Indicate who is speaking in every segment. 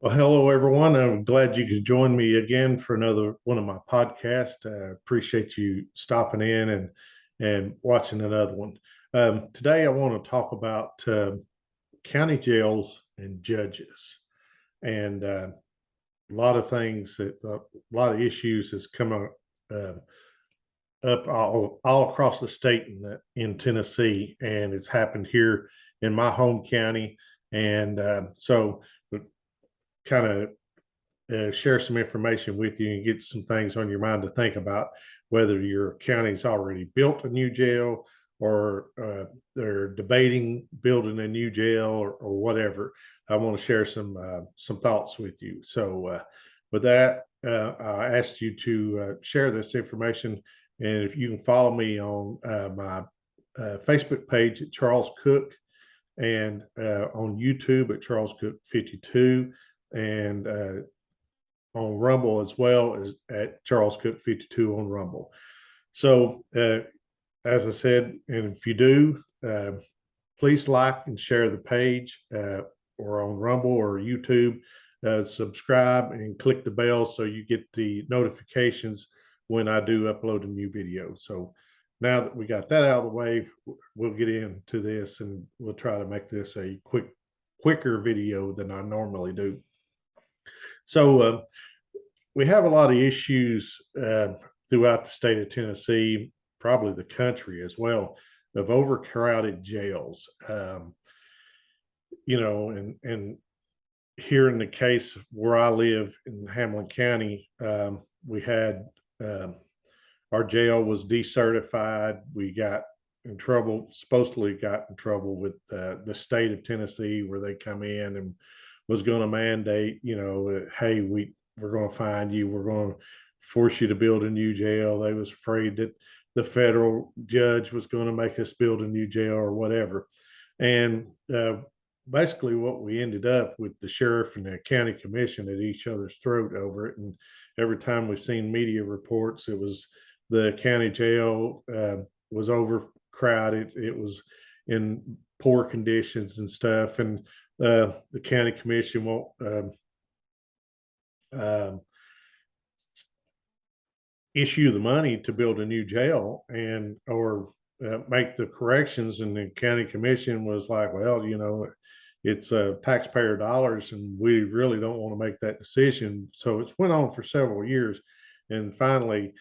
Speaker 1: Well, hello everyone. I'm glad you could join me again for another one of my podcasts. I appreciate you stopping in and watching another one. Today, I want to talk about county jails and judges, and a lot of things a lot of issues has come up all across the state in Tennessee, and it's happened here in my home county, and so kind of share some information with you and get some things on your mind to think about, whether your county's already built a new jail or they're debating building a new jail or whatever. I want to share some thoughts with you. So with that, I asked you to share this information, and if you can follow me on my Facebook page at Charles Cook, and on YouTube at Charles Cook 52, and on Rumble as well as at Charles Cook 52 on Rumble. So, as I said, and if you do, please like and share the page, or on Rumble or YouTube. Subscribe and click the bell so you get the notifications when I do upload a new video. So now that we got that out of the way, we'll get into this, and we'll try to make this a quicker video than I normally do. So we have a lot of issues throughout the state of Tennessee, probably the country as well, of overcrowded jails. And here in the case where I live in Hamilton County, we had our jail was decertified. We got in trouble, supposedly got in trouble with the state of Tennessee, where they come in and was going to mandate, hey, we're going to find you, we're going to force you to build a new jail. They was afraid that the federal judge was going to make us build a new jail or whatever. And basically what we ended up with, the sheriff and the county commission at each other's throat over it. And every time we seen media reports, it was the county jail was overcrowded. It was in poor conditions and stuff. And the county commission won't um, issue the money to build a new jail and or make the corrections. And the county commission was like, well, it's taxpayer dollars, and we really don't want to make that decision. So it's went on for several years, and finally,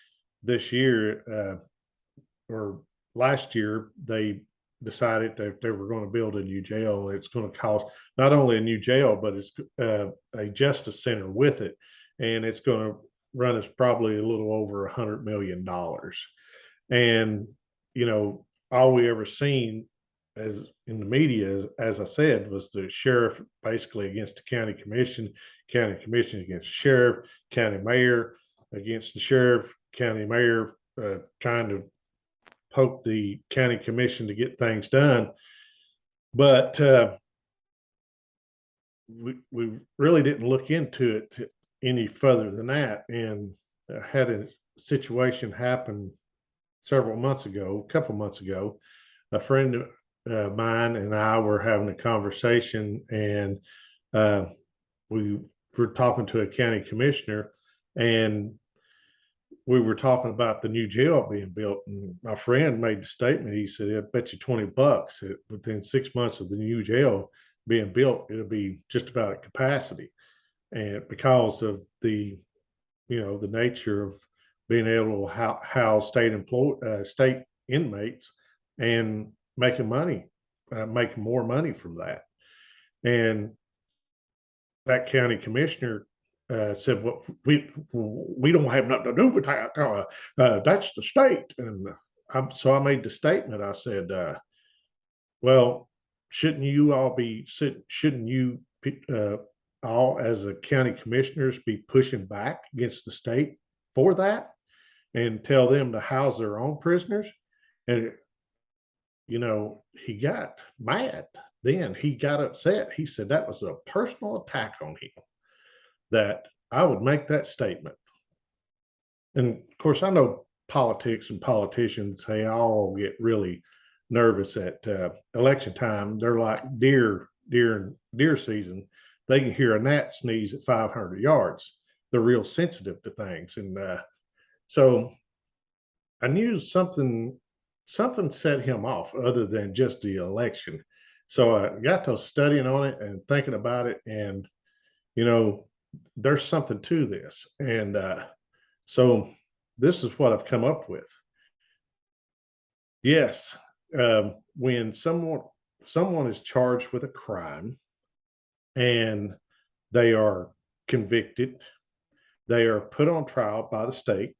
Speaker 1: this year or last year, they decided that they were going to build a new jail. It's going to cost not only a new jail, but it's a justice center with it, and it's going to run us probably a little over $100 million. And all we ever seen as in the media, as I said, was the sheriff basically against the county commission against the sheriff, county mayor against the sheriff, county mayor trying to poke the county commission to get things done. But we really didn't look into it any further than that. And had a situation happen a couple months ago. A friend of mine and I were having a conversation, and we were talking to a county commissioner, and we were talking about the new jail being built. And my friend made the statement. He said, I bet you $20 that within 6 months of the new jail being built, it'll be just about at capacity. And because of the nature of being able to house state inmates and making money, making more money from that. And that county commissioner said, "Well, we don't have nothing to do with that. That's the state." And so I made the statement. I said, "Well, shouldn't you all be? Shouldn't you all, as a county commissioners, be pushing back against the state for that and tell them to house their own prisoners?" And he got mad. Then he got upset. He said that was a personal attack on him, that I would make that statement. And of course, I know politics and politicians, they all get really nervous at election time. They're like deer season. they can hear a gnat sneeze at 500 yards. They're real sensitive to things. And so I knew something set him off other than just the election. So I got to studying on it and thinking about it, and you know, there's something to this. And so this is what I've come up with. Yes, when someone is charged with a crime and they are convicted, they are put on trial by the state,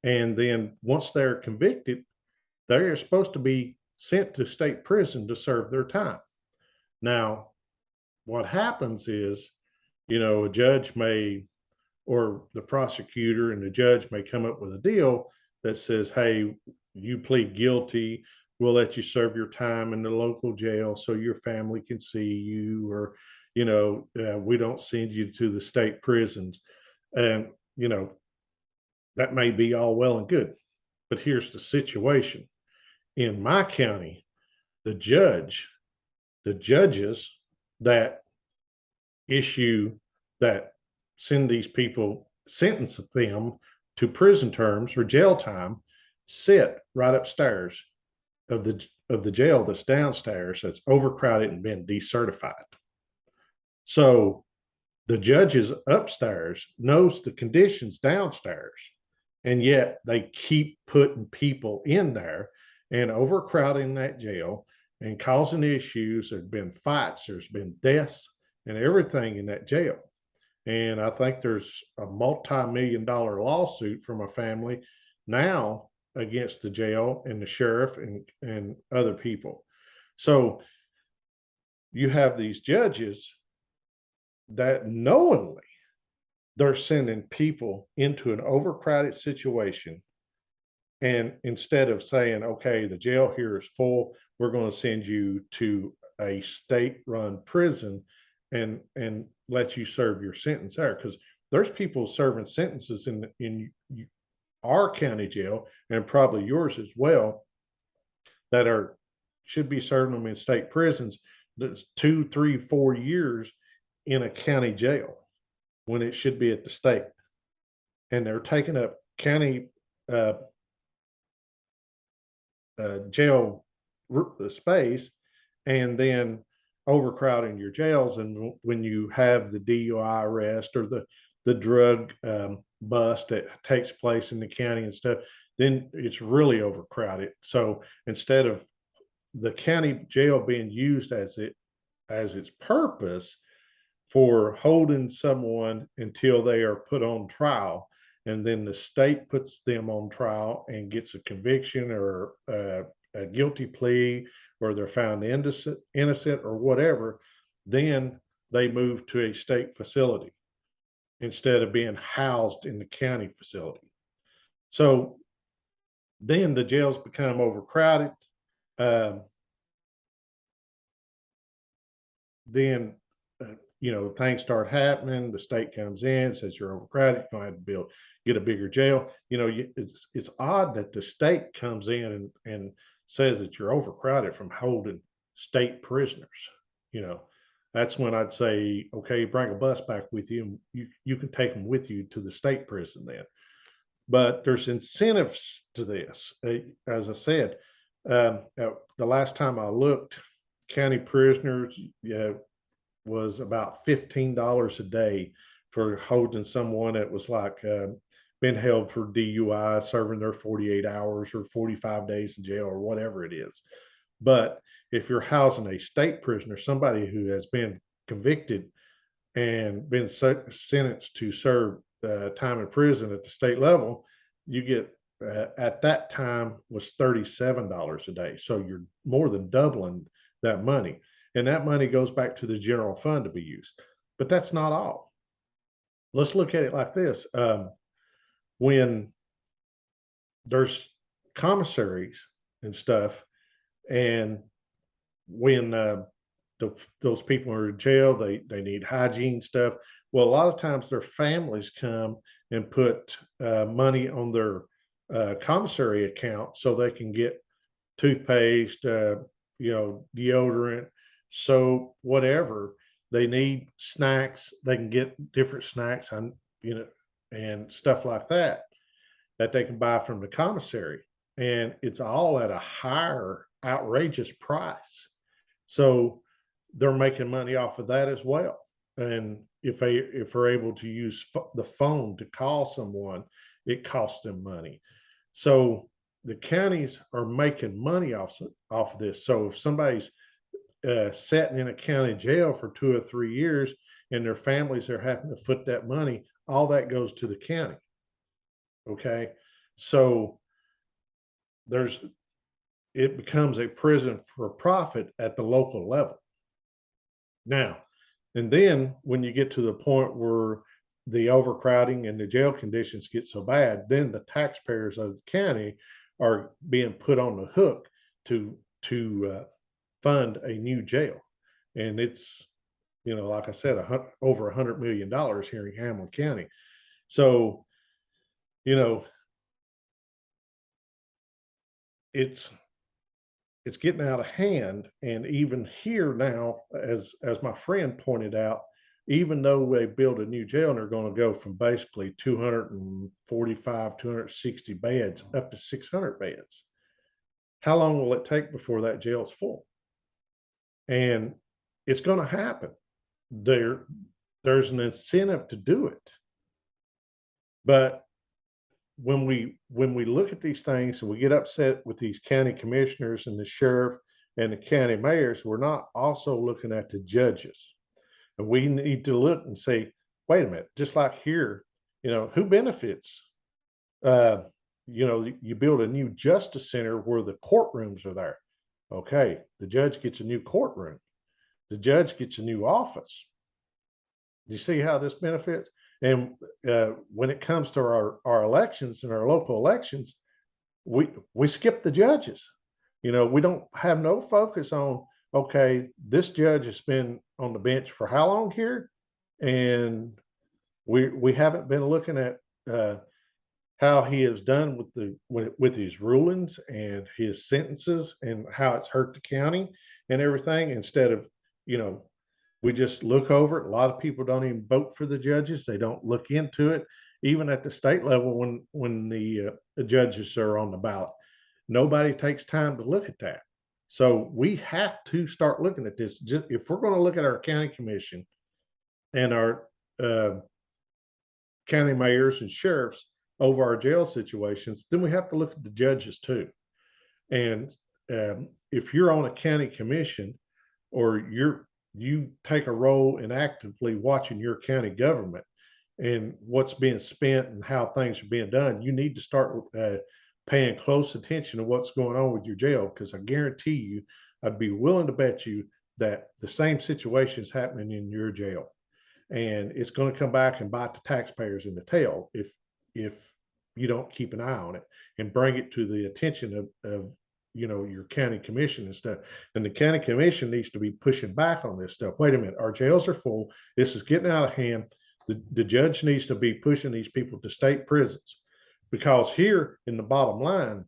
Speaker 1: and then once they're convicted, they are supposed to be sent to state prison to serve their time. Now, what happens is, a judge may, or the prosecutor and the judge may come up with a deal that says, hey, you plead guilty, we'll let you serve your time in the local jail so your family can see you, or, we don't send you to the state prisons. And, that may be all well and good. But here's the situation. In my county, the judges that issue that send these people, sentence them to prison terms or jail time, sit right upstairs of the jail that's downstairs, that's overcrowded and been decertified. So the judges upstairs knows the conditions downstairs, and yet they keep putting people in there and overcrowding that jail and causing issues. There's been fights, there's been deaths and everything in that jail. And I think there's a multi-million-dollar lawsuit from a family now against the jail and the sheriff and other people. So you have these judges that knowingly they're sending people into an overcrowded situation. And instead of saying, okay, the jail here is full, we're going to send you to a state-run prison and let you serve your sentence there. Because there's people serving sentences in our county jail, and probably yours as well, that should be serving them in state prisons that's 2, 3, 4 years in a county jail when it should be at the state. And they're taking up county uh, jail space, and then overcrowding your jails. And when you have the DUI arrest or the drug bust that takes place in the county and stuff, then it's really overcrowded. So instead of the county jail being used as its purpose for holding someone until they are put on trial, and then the state puts them on trial and gets a conviction or a guilty plea, or they're found innocent or whatever, then they move to a state facility instead of being housed in the county facility. So then the jails become overcrowded. Then things start happening. The state comes in, says you're overcrowded, you're going to have to get a bigger jail. It's odd that the state comes in and says that you're overcrowded from holding state prisoners. That's when I'd say, okay, bring a bus back with you, and you can take them with you to the state prison then. But there's incentives to this. As I said, the last time I looked, county prisoners, was about $15 a day for holding someone that was like been held for DUI, serving their 48 hours or 45 days in jail or whatever it is. But if you're housing a state prisoner, somebody who has been convicted and been sentenced to serve time in prison at the state level, you get at that time was $37 a day. So you're more than doubling that money. And that money goes back to the general fund to be used. But that's not all. Let's look at it like this. When there's commissaries and stuff, and when those people are in jail, they need hygiene stuff. Well, a lot of times their families come and put money on their commissary account so they can get toothpaste, deodorant, soap, whatever. they need snacks, they can get different snacks on, and stuff like that that they can buy from the commissary. And it's all at a higher, outrageous price. So they're making money off of that as well. And if they're able to use the phone to call someone, it costs them money. So the counties are making money off of this. So if somebody's sitting in a county jail for 2 or 3 years and their families are having to foot that money, all that goes to the county. Okay. So there's it becomes a prison for profit at the local level. Now, and then when you get to the point where the overcrowding and the jail conditions get so bad, then the taxpayers of the county are being put on the hook to fund a new jail, and it's, like I said, over $100 million here in Hamilton County. So, you know, it's it's getting out of hand. And even here now, as my friend pointed out, even though they build a new jail and they're going to go from basically 245, 260 beds up to 600 beds, how long will it take before that jail's full? And it's going to happen. There's an incentive to do it. But when we look at these things and we get upset with these county commissioners and the sheriff and the county mayors, we're not also looking at the judges. And we need to look and say, wait a minute, just like here, who benefits? You build a new justice center where the courtrooms are there. Okay, the judge gets a new courtroom. The judge gets a new office. Do you see how this benefits? And when it comes to our elections and our local elections, we skip the judges. We don't have no focus on, okay, this judge has been on the bench for how long here, and we haven't been looking at how he has done with his rulings and his sentences and how it's hurt the county and everything. Instead of, we just look over it. A lot of people don't even vote for the judges. They don't look into it, even at the state level when the judges are on the ballot. Nobody takes time to look at that. So we have to start looking at this. Just, if we're going to look at our county commission and our county mayors and sheriffs over our jail situations, then we have to look at the judges too. And if you're on a county commission or you take a role in actively watching your county government and what's being spent and how things are being done, you need to start paying close attention to what's going on with your jail, because I guarantee you, I'd be willing to bet you that the same situation is happening in your jail, and it's going to come back and bite the taxpayers in the tail if you don't keep an eye on it and bring it to the attention of your county commission and stuff. And the county commission needs to be pushing back on this stuff. Wait a minute, our jails are full. This is getting out of hand. The judge needs to be pushing these people to state prisons, because here in the bottom line,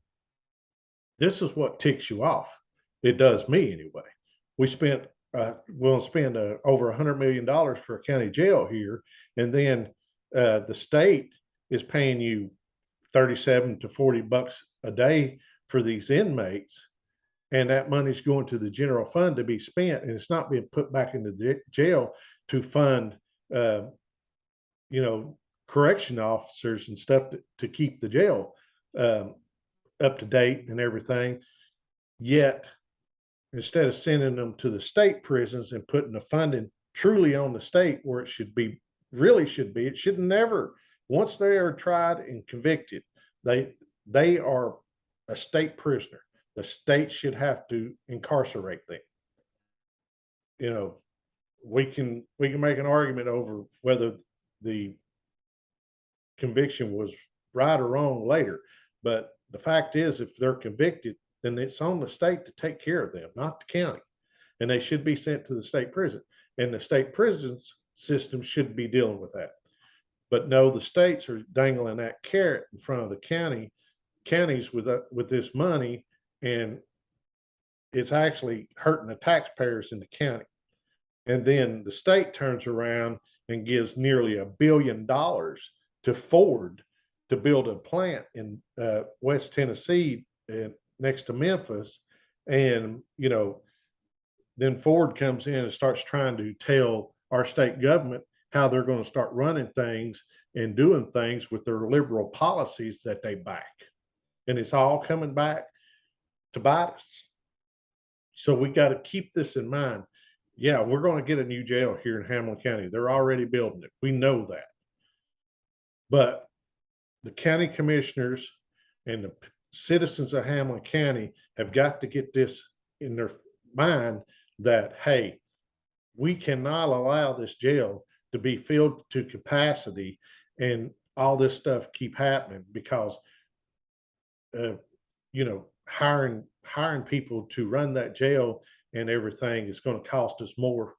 Speaker 1: this is what ticks you off. It does me anyway. We'll spend over $100 million for a county jail here, and then the state is paying you 37 to 40 bucks a day for these inmates, and that money's going to the general fund to be spent, and it's not being put back into the jail to fund correction officers and stuff to keep the jail up to date and everything. Yet instead of sending them to the state prisons and putting the funding truly on the state where it really should be, it should never, once they are tried and convicted, they are a state prisoner. The state should have to incarcerate them. We can make an argument over whether the conviction was right or wrong later, but the fact is, if they're convicted, then it's on the state to take care of them, not the county, and they should be sent to the state prison, and the state prisons system should be dealing with that. But no, the states are dangling that carrot in front of the counties with this money, and it's actually hurting the taxpayers in the county. And then the state turns around and gives nearly $1 billion to Ford to build a plant in West Tennessee next to Memphis. And, then Ford comes in and starts trying to tell our state government how they're going to start running things and doing things with their liberal policies that they back. And it's all coming back to bite us. So we got to keep this in mind. Yeah, we're going to get a new jail here in Hamilton County. They're already building it. We know that. But the county commissioners and the citizens of Hamilton County have got to get this in their mind that, hey, we cannot allow this jail to be filled to capacity and all this stuff keep happening, because hiring people to run that jail and everything is going to cost us more,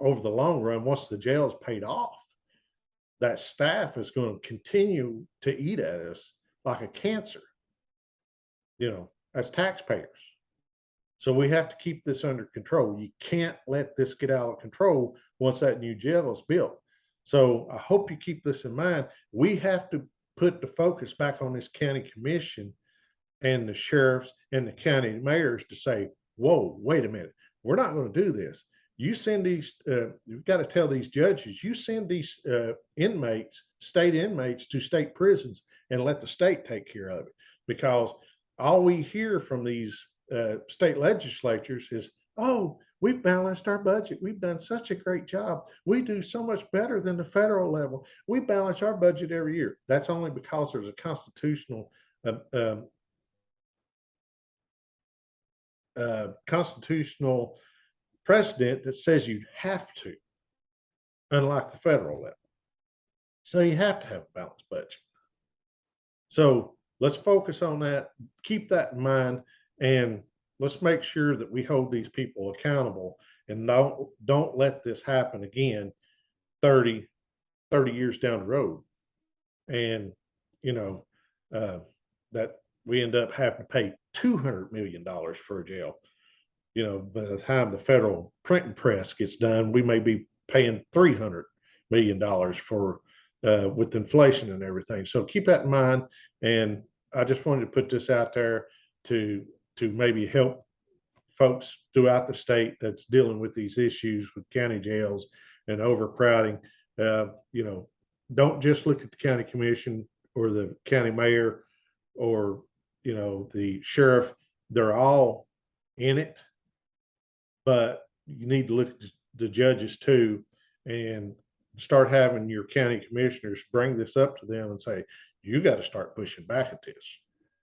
Speaker 1: over the long run. Once the jail is paid off, that staff is going to continue to eat at us like a cancer, as taxpayers. So we have to keep this under control. You can't let this get out of control once that new jail is built. So I hope you keep this in mind. We have to put the focus back on this county commission and the sheriffs and the county mayors to say, whoa, wait a minute. We're not going to do this. You send these, you've got to tell these judges, you send these state inmates to state prisons and let the state take care of it. Because all we hear from these state legislatures is, oh, we've balanced our budget. We've done such a great job. We do so much better than the federal level. We balance our budget every year. That's only because there's a constitutional precedent that says you have to, unlike the federal level. So you have to have a balanced budget. So let's focus on that, keep that in mind, and let's make sure that we hold these people accountable and don't let this happen again 30 years down the road. And, that we end up having to pay $200 million for a jail. By the time the federal printing press gets done, we may be paying $300 million for with inflation and everything. So keep that in mind. And I just wanted to put this out there to maybe help folks throughout the state that's dealing with these issues with county jails and overcrowding. Don't just look at the county commission or the county mayor or the sheriff. They're all in it, but you need to look at the judges too, and start having your county commissioners bring this up to them and say, you got to start pushing back at this.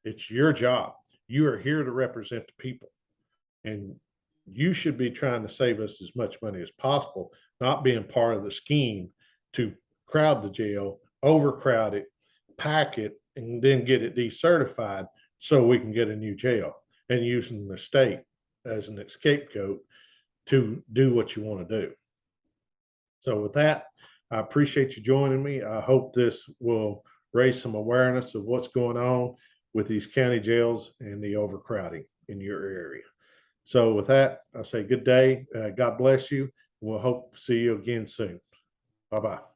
Speaker 1: It's your job. You are here to represent the people, and you should be trying to save us as much money as possible, not being part of the scheme to crowd the jail, overcrowd it, pack it, and then get it decertified so we can get a new jail, and using the state as an scapegoat to do what you want to do. So with that, I appreciate you joining me. I hope this will raise some awareness of what's going on with these county jails and the overcrowding in your area. So with that, I say good day. God bless you. We'll hope to see you again soon. Bye-bye.